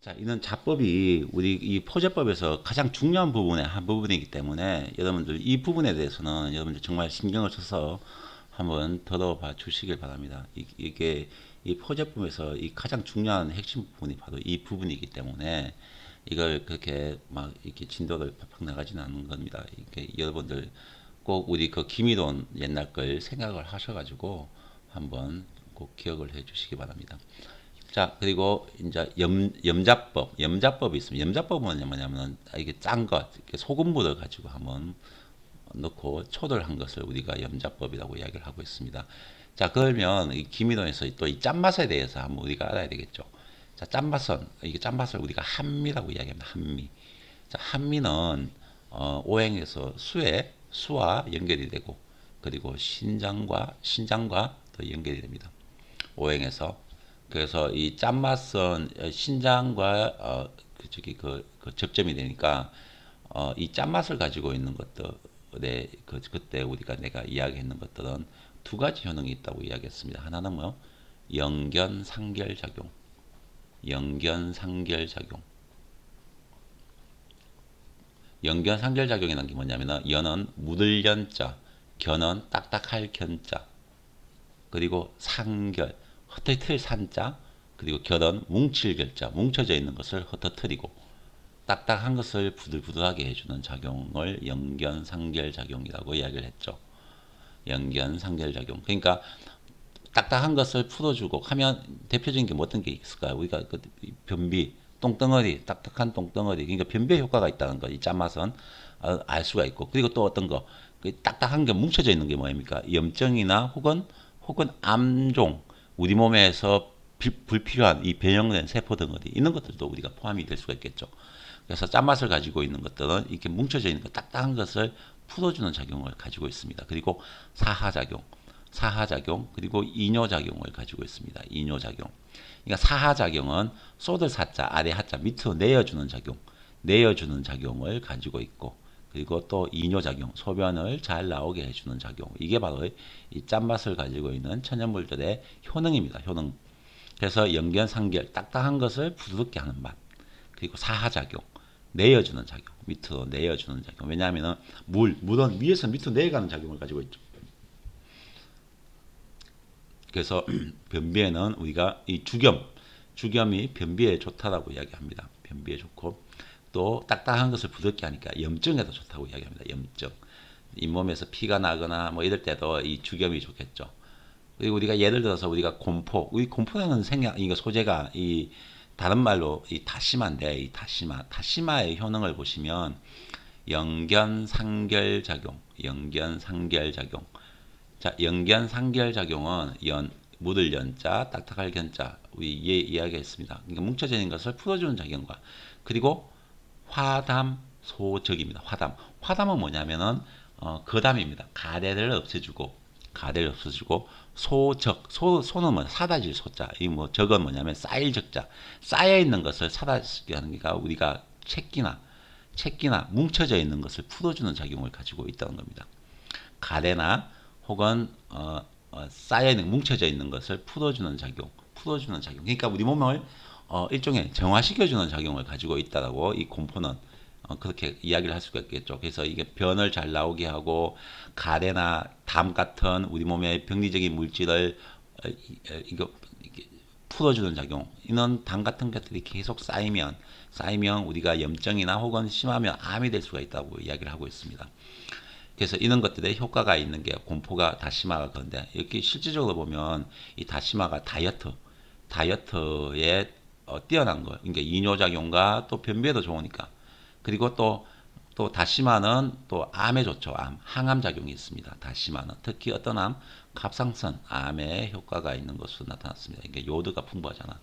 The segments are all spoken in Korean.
자, 이는 자법이 우리 이 포제법에서 가장 중요한 부분의 한 부분이기 때문에 여러분들 이 부분에 대해서는 여러분들 정말 신경을 써서 한번 들어봐 주시길 바랍니다. 이게 이 포제법에서 이 가장 중요한 핵심 부분이 바로 이 부분이기 때문에 이걸 그렇게 막 이렇게 진도를 팍팍 나가지는 않는 겁니다. 이게 여러분들 꼭 우리 그 김일원 옛날 걸 생각을 하셔가지고 한번 꼭 기억을 해 주시기 바랍니다. 자, 그리고 이제 염자법이 있습니다. 염자법은 뭐냐면 이게 짠 것, 이렇게 소금물을 가지고 한번 넣고 초를 한 것을 우리가 염자법이라고 이야기를 하고 있습니다. 자, 그러면 이 기미론에서 또 이 짠맛에 대해서 한번 우리가 알아야 되겠죠. 자, 짠맛은 이게 짠맛을 우리가 한미라고 이야기합니다. 한미. 자, 한미는 오행에서 수와 연결이 되고 그리고 신장과 또 연결이 됩니다. 오행에서 그래서 이 짠맛은 신장과 그 접점이 되니까 이 짠맛을 가지고 있는 것들에 그때 우리가 내가 이야기했는 것들은 두 가지 효능이 있다고 이야기했습니다. 하나는 뭐 영견상결 작용, 영견상결 작용, 연견상결 작용이라는 게 뭐냐면은 연은 묻을 연자, 견은 딱딱할 견자, 그리고 상결, 흩어뜨릴 산자, 그리고 결은 뭉칠 결자, 뭉쳐져 있는 것을 흩어뜨리고 딱딱한 것을 부들부들하게 해주는 작용을 연견상결 작용이라고 이야기를 했죠. 연견상결 작용. 그러니까 딱딱한 것을 풀어주고 하면 대표적인 게 뭐 어떤 게 있을까요? 우리가 그 변비, 똥덩어리, 딱딱한 똥덩어리. 그러니까 변비의 효과가 있다는 거. 이 짠맛은 알 수가 있고. 그리고 또 어떤 거. 그 딱딱한 게 뭉쳐져 있는 게 뭐입니까? 염증이나 혹은 암종. 우리 몸에서 불필요한 이 변형된 세포 덩어리. 이런 것들도 우리가 포함이 될 수가 있겠죠. 그래서 짠맛을 가지고 있는 것들은 이렇게 뭉쳐져 있는 거 딱딱한 것을 풀어주는 작용을 가지고 있습니다. 그리고 사하작용. 사하작용 그리고 이뇨작용을 가지고 있습니다. 이뇨작용. 그러니까 사하작용은 쏟을 사자 아래 하자 밑으로 내어주는 작용, 내어주는 작용을 가지고 있고 그리고 또 이뇨작용, 소변을 잘 나오게 해주는 작용. 이게 바로 이 짠맛을 가지고 있는 천연물들의 효능입니다. 효능. 그래서 연견상결, 딱딱한 것을 부드럽게 하는 맛. 그리고 사하작용, 내어주는 작용, 밑으로 내어주는 작용. 왜냐하면 물은 위에서 밑으로 내려가는 작용을 가지고 있죠. 그래서 변비에는 우리가 이 주겸이 변비에 좋다라고 이야기합니다. 변비에 좋고 또 딱딱한 것을 부드럽게 하니까 염증에도 좋다고 이야기합니다. 염증. 잇몸에서 피가 나거나 뭐 이럴 때도 이 주겸이 좋겠죠. 그리고 우리가 예를 들어서 우리가 우리 공포라는 생각, 이거 소재가 이 다른 말로 이 다시마인데 이 다시마의 효능을 보시면 연견상결작용. 자, 연견상결작용은 묻을 연자, 딱딱할 견자, 우리 이야기했습니다. 그러니까 뭉쳐져 있는 것을 풀어주는 작용과 그리고 화담소적입니다. 화담은 뭐냐면은 거담입니다. 가래를 없애주고 소는 뭐 사다질 소자, 이 뭐 적은 뭐냐면 쌓일 적자, 쌓여 있는 것을 사다지게 하는 게 우리가 책기나 뭉쳐져 있는 것을 풀어주는 작용을 가지고 있다는 겁니다. 가래나 혹은 쌓여 있는 뭉쳐져 있는 것을 풀어주는 작용. 그러니까 우리 몸을 일종의 정화시켜주는 작용을 가지고 있다라고 이 공포는 그렇게 이야기를 할 수가 있겠죠. 그래서 이게 변을 잘 나오게 하고 가래나 담 같은 우리 몸의 병리적인 물질을 이거 풀어주는 작용. 이런 당 같은 것들이 계속 쌓이면 우리가 염증이나 혹은 심하면 암이 될 수가 있다고 이야기를 하고 있습니다. 그래서 이런 것들에 효과가 있는 게 공포가 다시마가 그런데 이렇게 실질적으로 보면 이 다시마가 다이어트에 뛰어난 거예요. 그러니까 이뇨작용과 또 변비에도 좋으니까. 그리고 또 다시마는 또 암에 좋죠. 항암 작용이 있습니다. 다시마는 특히 어떤 갑상선 암에 효과가 있는 것으로 나타났습니다. 이게 요드가 풍부하잖아.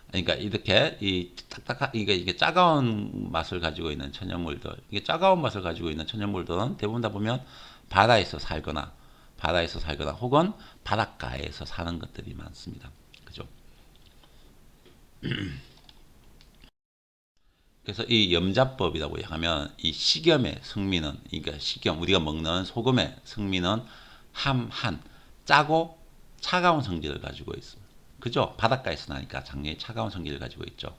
그러니까 이렇게 이 딱딱한 이게 차가운 맛을 가지고 있는 천연물들, 이게 차가운 맛을 가지고 있는 천연물들은 대부분 다 보면 바다에서 살거나 혹은 바닷가에서 사는 것들이 많습니다. 그죠? 그래서 이 염자법이라고 하면 이 식염의 성미는, 그러니까 식염 우리가 먹는 소금의 성미는 한 짜고 차가운 성질을 가지고 있습니다. 그죠? 바닷가에서 나니까 장력이 차가운 성질을 가지고 있죠.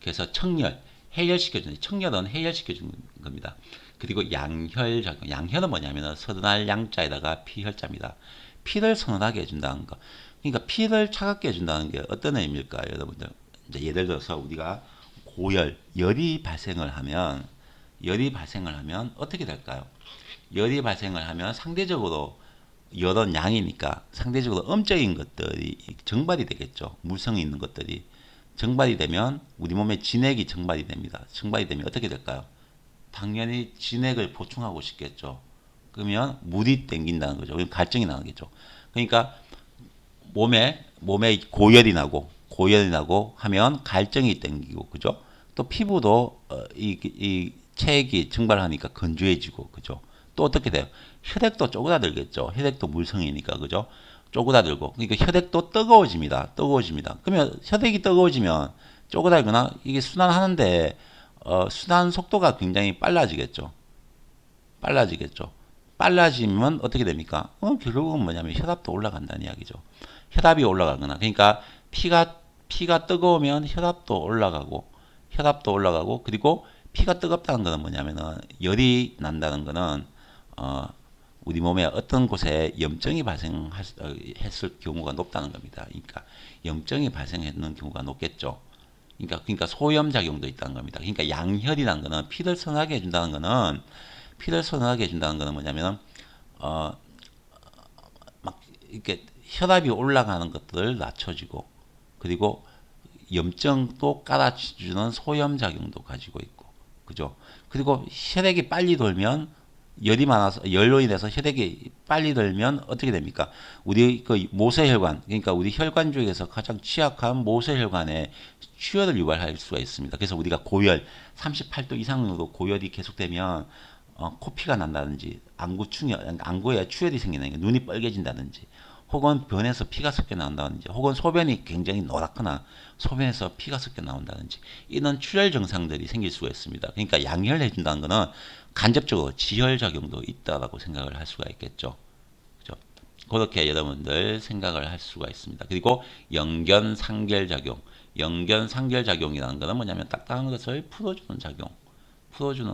그래서 청열, 해열시켜주는, 청열은 해열시켜주는 겁니다. 그리고 양혈작용, 양혈은 뭐냐면 서른할 양자에다가 피혈자입니다. 피를 선하게 해준다는 거. 그러니까 피를 차갑게 해준다는 게 어떤 의미일까요, 여러분들? 이제 예를 들어서 우리가 고열, 열이 발생을 하면 어떻게 될까요? 열이 발생을 하면 상대적으로 열은 양이니까 상대적으로 음적인 것들이 증발이 되겠죠. 물성이 있는 것들이 증발이 되면 우리 몸에 진액이 증발이 됩니다. 증발이 되면 어떻게 될까요? 당연히 진액을 보충하고 싶겠죠. 그러면 물이 땡긴다는 거죠. 그럼 갈증이 나겠죠. 그러니까 몸에 고열이 나고 하면 갈증이 땡기고 그죠? 또 피부도 이 체액이 증발하니까 건조해지고 그죠? 또 어떻게 돼요? 혈액도 쪼그라들겠죠. 혈액도 물성이니까 그죠? 쪼그라들고 그러니까 혈액도 뜨거워집니다. 뜨거워집니다. 그러면 혈액이 뜨거워지면 쪼그라들거나 이게 순환하는데 순환 속도가 굉장히 빨라지겠죠. 빨라지겠죠. 빨라지면 어떻게 됩니까? 결국은 뭐냐면 혈압도 올라간다는 이야기죠. 혈압이 올라가거나 그러니까 피가 뜨거우면 혈압도 올라가고 그리고 피가 뜨겁다는 것은 뭐냐면은 열이 난다는 것은 어, 우리 몸에 어떤 곳에 염증이 발생했을 경우가 높다는 겁니다. 그러니까 염증이 발생했는 경우가 높겠죠. 그러니까 소염 작용도 있다는 겁니다. 그러니까 양혈이라는 거는 피를 선하게 해준다는 거는 뭐냐면 어, 막 이렇게 혈압이 올라가는 것들을 낮춰주고 그리고 염증도 깔아주는 소염 작용도 가지고 있고 그죠? 그리고 혈액이 빨리 돌면 열이 많아서 열로 인해서 혈액이 빨리 돌면 어떻게 됩니까? 우리 그 모세혈관 그러니까 우리 혈관 중에서 가장 취약한 모세혈관에 출혈을 유발할 수가 있습니다. 그래서 우리가 고열 38도 이상으로 고열이 계속되면 코피가 난다든지 안구에 출혈이 생기는 눈이 빨개진다든지 혹은 변에서 피가 섞여 나온다든지 혹은 소변이 굉장히 노랗거나 소변에서 피가 섞여 나온다든지 이런 출혈 증상들이 생길 수가 있습니다. 그러니까 양혈을 해준다는 것은 간접적으로 지혈 작용도 있다라고 생각을 할 수가 있겠죠. 그죠? 그렇게 여러분들 생각을 할 수가 있습니다. 그리고 영견상결 작용, 영견상결 작용이라는 것은 뭐냐면 딱딱한 것을 풀어주는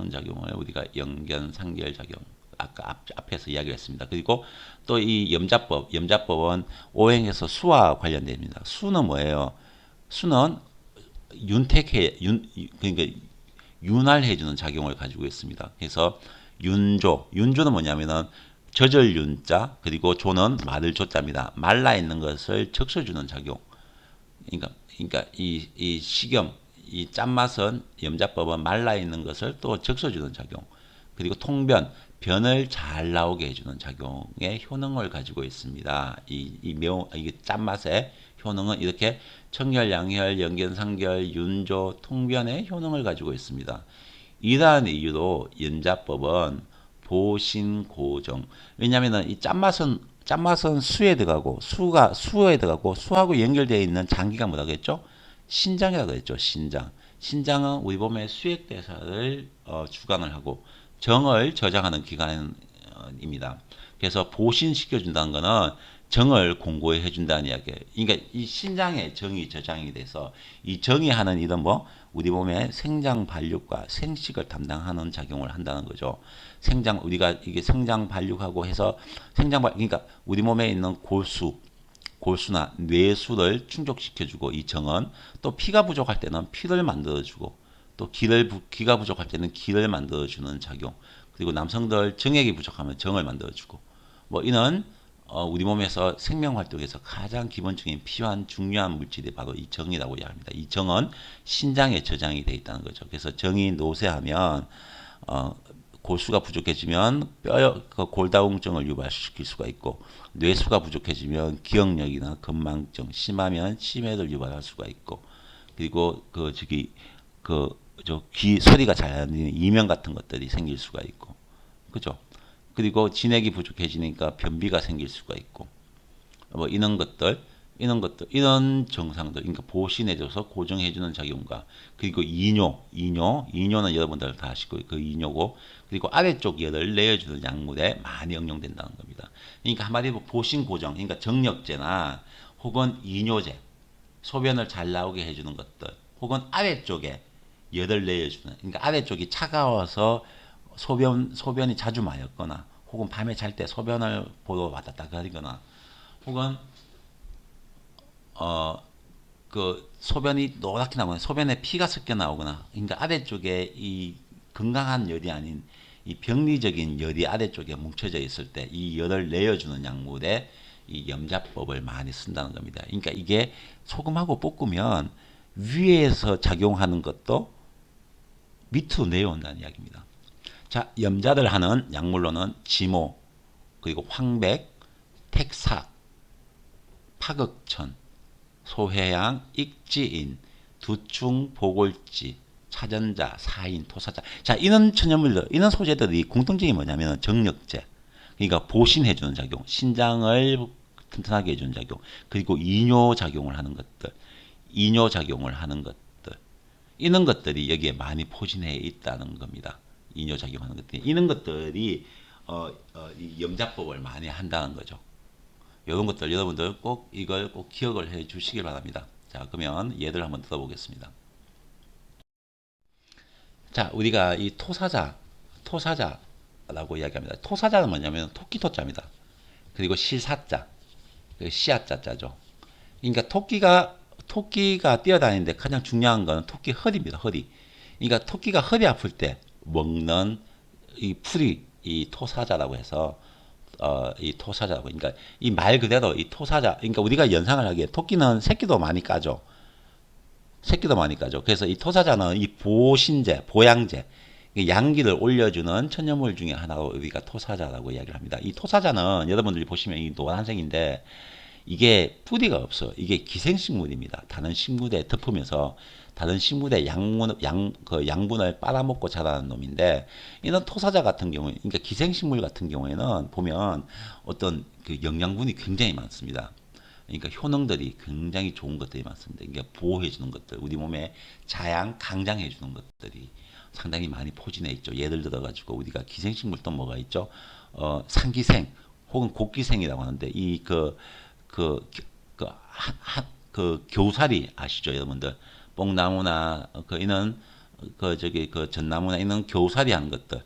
작용을 우리가 영견상결 작용 아까 앞에서 이야기했습니다. 그리고 또 이 염자법은 오행에서 수와 관련됩니다. 수는 뭐예요? 수는 그러니까 윤활해주는 작용을 가지고 있습니다. 그래서 윤조는 뭐냐면은 젖을 윤자 그리고 조는 마를 조자입니다. 말라 있는 것을 적셔주는 작용. 그러니까 이 식염, 이 짠맛은 염자법은 말라 있는 것을 또 적셔주는 작용. 그리고 변을 잘 나오게 해주는 작용의 효능을 가지고 있습니다. 이 짠맛의 효능은 이렇게 청열, 양혈, 연견상결, 윤조, 통변의 효능을 가지고 있습니다. 이러한 이유로 연자법은 보신고정. 왜냐하면 이 짠맛은 수에 들어가고 수하고 연결되어 있는 장기가 뭐라고 했죠? 신장이라고 했죠. 신장은 우리 몸의 수액대사를 주관을 하고 정을 저장하는 기관입니다. 그래서 보신시켜준다는 것은 정을 공고히 해준다는 이야기예요. 그러니까 이 신장에 정이 저장이 돼서 이 정이 하는 일은 우리 몸의 생장 발육과 생식을 담당하는 작용을 한다는 거죠. 우리가 이게 생장 발육하고 해서 그러니까 우리 몸에 있는 골수나 뇌수를 충족시켜주고 이 정은 또 피가 부족할 때는 피를 만들어주고 또 기가 부족할 때는 기를 만들어주는 작용 그리고 남성들 정액이 부족하면 정을 만들어주고 이는 우리 몸에서 생명 활동에서 가장 기본적인 필요한 중요한 물질이 바로 이 정이라고 이야기합니다. 이 정은 신장에 저장이 되어 있다는 거죠. 그래서 정이 노쇠하면 골수가 부족해지면 골다공증을 유발시킬 수가 있고 뇌수가 부족해지면 기억력이나 건망증 심하면 치매를 유발할 수가 있고 그리고 귀 소리가 잘 안 들리는 이명 같은 것들이 생길 수가 있고 그죠? 그리고 진액이 부족해지니까 변비가 생길 수가 있고 이런 증상들 그러니까 보신해줘서 고정해주는 작용과 그리고 이뇨는 여러분들 다 아시고 그 이뇨고 그리고 아래쪽 열을 내어주는 약물에 많이 응용된다는 겁니다. 그러니까 한마디로 보신 고정 그러니까 정력제나 혹은 이뇨제 소변을 잘 나오게 해주는 것들 혹은 아래쪽에 열을 내어주는, 그러니까 아래쪽이 차가워서 소변이 자주 마였거나, 혹은 밤에 잘 때 소변을 보러 왔다 갔다 하거나, 혹은 그 소변이 노랗게 나오거나 소변에 피가 섞여 나오거나, 그러니까 아래쪽에 이 건강한 열이 아닌 이 병리적인 열이 아래쪽에 뭉쳐져 있을 때 이 열을 내어주는 약물에 이 염자법을 많이 쓴다는 겁니다. 그러니까 이게 소금하고 볶으면 위에서 작용하는 것도 밑으로 내려온다는 이야기입니다. 자, 염자를 하는 약물로는 지모, 그리고 황백, 택사, 파극천, 소회양, 익지인, 두충, 보골지, 차전자, 사인, 토사자. 자, 이런 천연물들, 이런 소재들이 공통점이 뭐냐면 정력제, 그러니까 보신해주는 작용, 신장을 튼튼하게 해주는 작용, 그리고 이뇨작용을 하는 것들, 이뇨작용을 하는 것들, 이런 것들이 여기에 많이 포진해 있다는 겁니다. 이뇨작용하는 것들이. 이런 것들이 이 염자법을 많이 한다는 거죠. 이런 것들 여러분들 꼭 이걸 꼭 기억을 해 주시길 바랍니다. 자, 그러면 예를 한번 들어보겠습니다. 자, 우리가 이 토사자라고 이야기합니다. 토사자는 뭐냐면 토끼토자입니다. 그리고 실사자, 씨앗자자죠. 그러니까 토끼가 뛰어다니는데 가장 중요한 거는 토끼 허리입니다. 허리. 그러니까 토끼가 허리 아플 때 먹는 이 풀이 이 토사자라고 해서 이 토사자라고. 그러니까 이 말 그대로 이 토사자. 그러니까 우리가 연상을 하기에 토끼는 새끼도 많이 까죠. 새끼도 많이 까죠. 그래서 이 토사자는 이 보신제, 보양제, 양기를 올려주는 천연물 중에 하나로 우리가 토사자라고 이야기를 합니다. 이 토사자는 여러분들이 보시면 이 노란색인데 이게 뿌리가 없어요. 이게 기생식물입니다. 다른 식물에 덮으면서 다른 식물의 양분을 빨아먹고 자라는 놈인데, 이런 토사자 같은 경우에, 그러니까 기생식물 같은 경우에는 보면 어떤 그 영양분이 굉장히 많습니다. 그러니까 효능들이 굉장히 좋은 것들이 많습니다. 그러니까 보호해주는 것들, 우리 몸에 자양, 강장해주는 것들이 상당히 많이 포진해 있죠. 예를 들어가지고 우리가 기생식물 또 뭐가 있죠? 상기생 혹은 곡기생이라고 하는데 그, 그 교사리 아시죠, 여러분들? 뽕나무나 이는 그 전나무나 이는 교사리 하는 것들,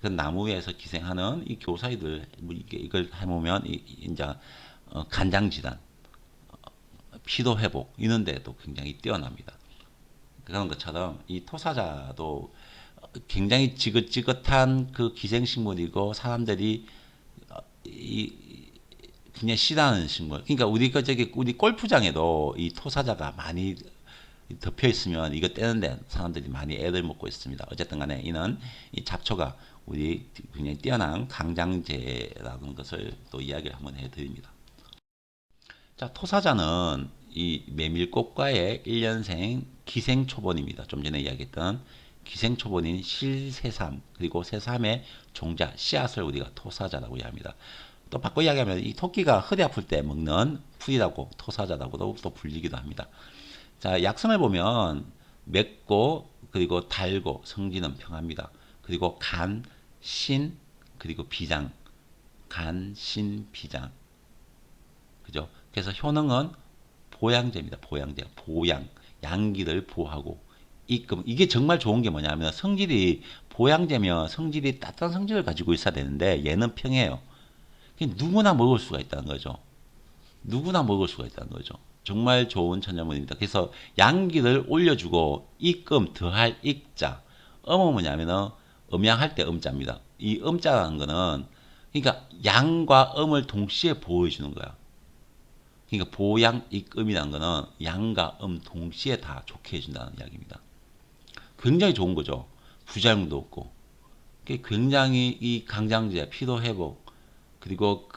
그 나무 위에서 기생하는 이 교사리들, 뭐 이걸 해보면 이제 간장 질환, 피로 회복 이런 데도 굉장히 뛰어납니다. 그런 것처럼 이 토사자도 굉장히 지긋지긋한 그 기생식물이고 사람들이 이 그냥 싫어하는 식물. 그러니까 우리 골프장에도 이 토사자가 많이 덮여 있으면 이거 떼는데 사람들이 많이 애를 먹고 있습니다. 어쨌든 간에 이는 이 잡초가 우리 굉장히 뛰어난 강장제라는 것을 또 이야기를 한번 해드립니다. 자, 토사자는 이 메밀꽃과의 1년생 기생초본입니다. 좀 전에 이야기했던 기생초본인 실새삼, 그리고 새삼의 종자, 씨앗을 우리가 토사자라고 이야기합니다. 또 바꿔 이야기하면 이 토끼가 허리 아플 때 먹는 풀이라고 토사자라고도 또 불리기도 합니다. 자, 약성을 보면 맵고 그리고 달고 성질은 평합니다. 그리고 간, 신, 그리고 비장. 간, 신, 비장. 그죠? 그래서 효능은 보양제입니다. 보양제. 보양. 양기를 보호하고 이끔. 이게 정말 좋은 게 뭐냐면 성질이 보양제면 성질이 따뜻한 성질을 가지고 있어야 되는데 얘는 평해요. 누구나 먹을 수가 있다는 거죠. 누구나 먹을 수가 있다는 거죠. 정말 좋은 천연물입니다. 그래서 양기를 올려주고 이끔 더할 익자. 음은 뭐냐면은 음양할 때 음자입니다. 이 음자라는 거는 그러니까 양과 음을 동시에 보호해주는 거야. 그러니까 보양 익음이라는 거는 양과 동시에 다 좋게 해준다는 이야기입니다. 굉장히 좋은 거죠. 부작용도 없고. 굉장히 이 강장제, 피로 회복, 그리고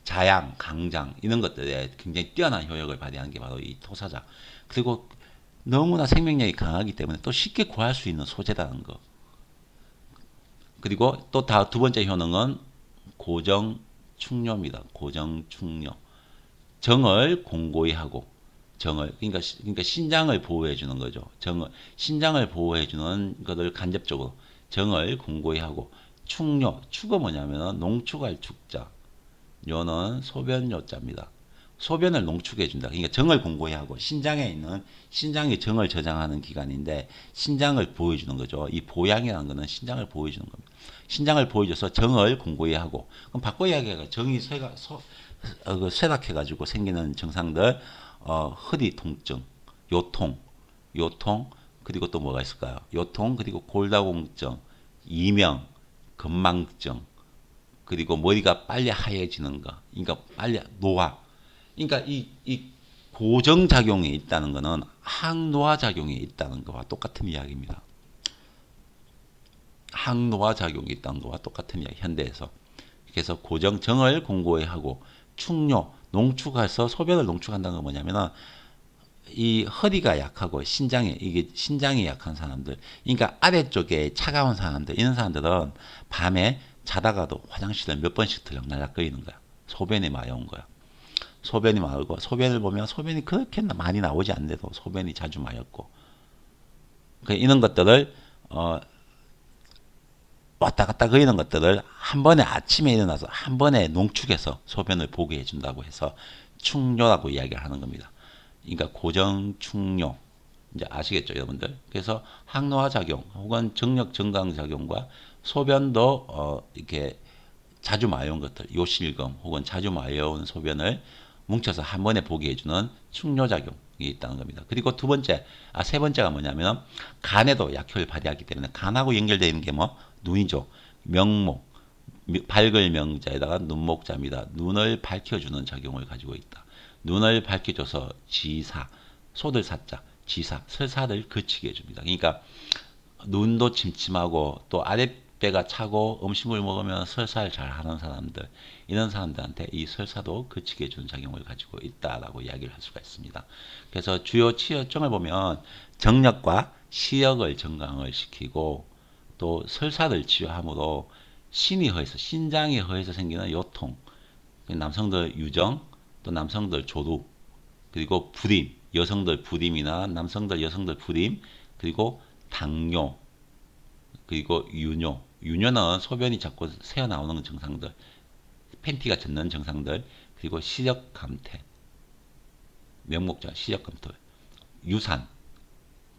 자양, 강장 이런 것들에 굉장히 뛰어난 효력을 발휘하는 게 바로 이 토사자. 그리고 너무나 생명력이 강하기 때문에 또 쉽게 구할 수 있는 소재라는 거. 그리고 또 두 번째 효능은 고정 충뇨입니다. 고정 충뇨. 정을 공고히 하고 그러니까 신장을 보호해 주는 거죠. 신장을 보호해 주는 것을 간접적으로 정을 공고히 하고 축은 뭐냐면 농축할 축자. 요는 소변요자입니다. 소변을 농축해 준다. 그러니까 정을 공고히 하고 신장에 있는 신장이 정을 저장하는 기관인데 신장을 보여주는 거죠. 이 보양이라는 거는 신장을 보여주는 겁니다. 신장을 보여줘서 정을 공고히 하고 그럼 바꿔 이야기하면 정이 쇠락해가지고 생기는 증상들 허리 통증, 요통 그리고 또 뭐가 있을까요? 요통 그리고 골다공증, 이명, 건망증 그리고 머리가 빨리 하얘지는 거, 그러니까 빨리 노화. 그러니까 이 고정작용이 있다는 것은 항노화 작용이 있다는 것과 똑같은 이야기입니다. 항노화 작용이 있다는 것과 똑같은 이야기, 현대에서. 그래서 고정정을 공고히 하고 축뇨, 농축해서 소변을 농축한다는 건 뭐냐면은 이 허리가 약하고 이게 신장이 약한 사람들, 그러니까 아래쪽에 차가운 사람들, 이런 사람들은 밤에 자다가도 화장실을 몇 번씩 들락날락거리는 거야. 소변이 마려운 거야. 소변이 마르고 소변을 보면 소변이 그렇게 많이 나오지 않는데도 소변이 자주 마렵고 이런 것들을 왔다 갔다 거리는 것들을 한 번에 아침에 일어나서 한 번에 농축해서 소변을 보게 해준다고 해서 축뇨라고 이야기를 하는 겁니다. 그러니까 고정 축뇨 이제 아시겠죠 여러분들. 그래서 항노화 작용 혹은 정력 증강 작용과 소변도 이렇게 자주 마려운 것들 요실금 혹은 자주 마려운 소변을 뭉쳐서 한 번에 보게 해주는 축뇨작용이 있다는 겁니다. 그리고 세 번째가 뭐냐면 간에도 약효를 발휘하기 때문에 간하고 연결되어 있는 게 뭐? 눈이죠. 명목, 밝을 명자에다가 눈목자입니다. 눈을 밝혀주는 작용을 가지고 있다. 눈을 밝혀줘서 지사, 소들 사자, 지사, 설사를 그치게 해줍니다. 그러니까 눈도 침침하고 또 아랫배가 차고 음식을 먹으면 설사를 잘 하는 사람들, 이런 사람들한테 이 설사도 그치게 해주는 작용을 가지고 있다라고 이야기를 할 수가 있습니다. 그래서 주요 치여증을 보면 정력과 시력을 증강을 시키고 또 설사를 치유함으로 신장이 허해서 생기는 요통, 남성들 유정, 또 남성들 조루, 그리고 불임, 여성들 불임이나 남성들 여성들 불임, 그리고 당뇨, 그리고 유뇨는 소변이 자꾸 새어나오는 증상들, 팬티가 젖는 증상들, 그리고 시력 감퇴, 명목자 시력 감퇴, 유산,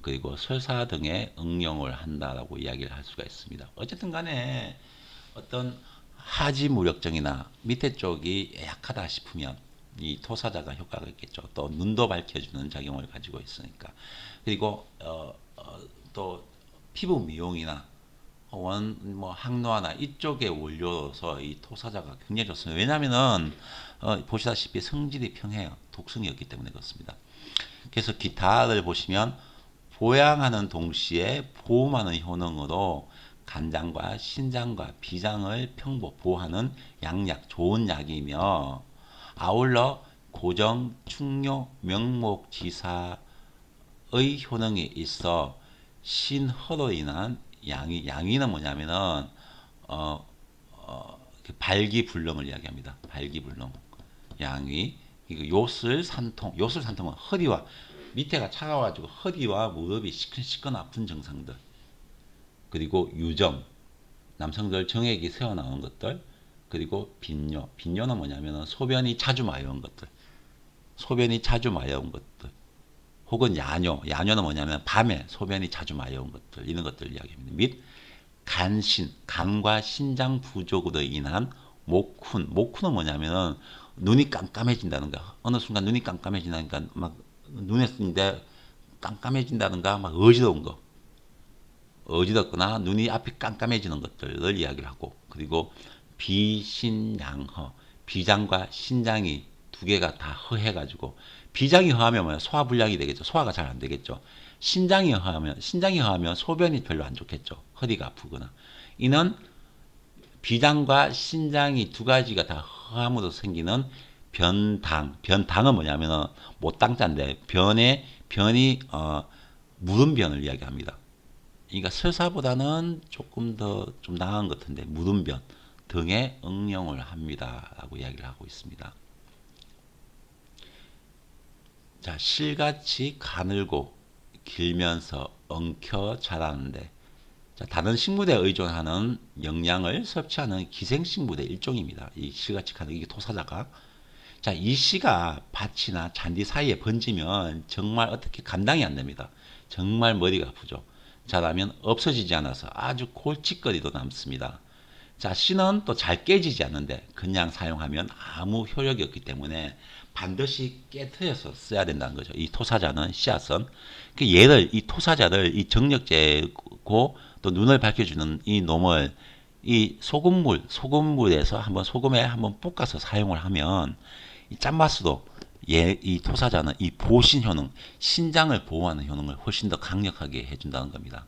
그리고 설사 등의 응용을 한다라고 이야기를 할 수가 있습니다. 어쨌든 간에 어떤 하지 무력증이나 밑에 쪽이 약하다 싶으면 이 토사자가 효과가 있겠죠. 또 눈도 밝혀주는 작용을 가지고 있으니까. 그리고 또 피부 미용이나 혹은 뭐 항노화나 이쪽의 원료로서 이 토사자가 굉장히 좋습니다. 왜냐하면은 보시다시피 성질이 평해요. 독성이 없기 때문에 그렇습니다. 그래서 기타를 보시면 보양하는 동시에 보호하는 효능으로 간장과 신장과 비장을 보호하는 양약, 좋은 약이며 아울러 고정, 충뇨, 명목, 지사의 효능이 있어 신허로 인한 양위는 뭐냐면은 발기불능을 이야기합니다. 발기불능, 양위, 요술산통은 허리와 밑에가 차가워가지고 허리와 무릎이 시끈시끈 아픈 증상들, 그리고 유정, 남성들 정액이 새어나오는 것들, 그리고 빈뇨는 뭐냐면 소변이 자주 마려운 것들, 혹은 야뇨는 뭐냐면 밤에 소변이 자주 마려운 것들, 이런 것들을 이야기합니다. 및 간과 신장 부족으로 인한 목훈은 뭐냐면 눈이 깜깜해진다는가, 어느 순간 눈이 깜깜해진다니까 막 눈에 쓰는데 깜깜해진다든가 막 어지럽거나 눈이 앞이 깜깜해지는 것들을 이야기를 하고, 그리고 비신양허, 비장과 신장이 두 개가 다 허해가지고, 비장이 허하면 뭐야? 소화불량이 되겠죠. 소화가 잘 안 되겠죠. 신장이 허하면 소변이 별로 안 좋겠죠. 허리가 아프거나. 이는 비장과 신장이 두 가지가 다 허함으로 생기는 변당은 뭐냐면은 못당자인데 변이 무른 변을 이야기합니다. 그러니까 설사보다는 조금 더 좀 나은 것 같은데 무른 변 등에 응용을 합니다라고 이야기를 하고 있습니다. 자, 실같이 가늘고 길면서 엉켜 자라는데, 자, 다른 식물에 의존하는 영양을 섭취하는 기생식물의 일종입니다. 이 실같이 가늘 이게 토사자가 자, 이 씨가 밭이나 잔디 사이에 번지면 정말 어떻게 감당이 안 됩니다. 정말 머리가 아프죠. 자, 라면 없어지지 않아서 아주 골칫거리도 남습니다. 자, 씨는 또 잘 깨지지 않는데 그냥 사용하면 아무 효력이 없기 때문에 반드시 깨트려서 써야 된다는 거죠. 이 토사자는 씨앗은. 얘를, 이 토사자를 이 정력제고 또 눈을 밝혀주는 이 놈을 이 소금물에서 한번 소금에 한번 볶아서 사용을 하면 이 짠맛으로 이 토사자는 이 보신 효능, 신장을 보호하는 효능을 훨씬 더 강력하게 해준다는 겁니다.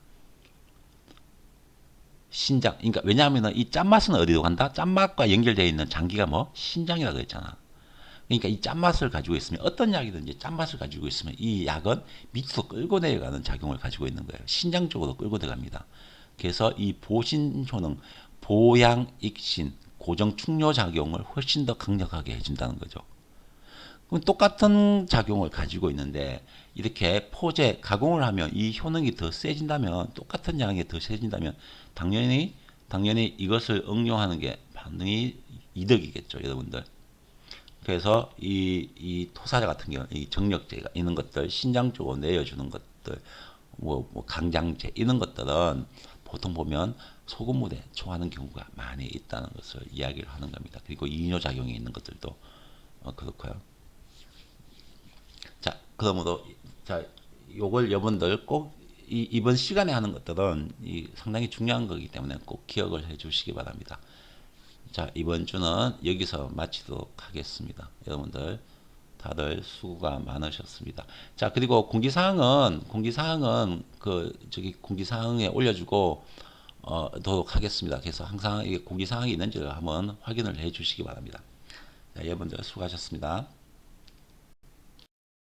신장. 그러니까 왜냐하면 이 짠맛은 어디로 간다? 짠맛과 연결되어 있는 장기가 뭐? 신장이라고 했잖아. 그러니까 이 짠맛을 가지고 있으면 어떤 약이든지 짠맛을 가지고 있으면 이 약은 밑으로 끌고 내려가는 작용을 가지고 있는 거예요. 신장 쪽으로 끌고 들어갑니다. 그래서 이 보신 효능, 보양, 익신, 고정 충뇨 작용을 훨씬 더 강력하게 해준다는 거죠. 그럼 똑같은 작용을 가지고 있는데 이렇게 포제 가공을 하면 이 효능이 더 세진다면 똑같은 양이 더 세진다면 당연히 이것을 응용하는 게 반응이 이득이겠죠, 여러분들. 그래서 이 토사자 같은 경우 이 정력제가 이런 것들 신장 쪽으로 내어주는 것들 뭐 강장제 이런 것들은 보통 보면 소금물에 초하는 경우가 많이 있다는 것을 이야기를 하는 겁니다. 그리고 이뇨작용이 있는 것들도 그렇고요. 자, 그러므로 자, 요걸 여러분들 꼭 이번 시간에 하는 것들은 상당히 중요한 거기 때문에 꼭 기억을 해 주시기 바랍니다. 자, 이번 주는 여기서 마치도록 하겠습니다. 여러분들 다들 수고가 많으셨습니다. 자, 그리고 공지사항은 공지사항에 올려주고 도록 하겠습니다. 그래서 항상 이게 공지사항이 있는지를 한번 확인을 해 주시기 바랍니다. 자, 여러분들 수고하셨습니다.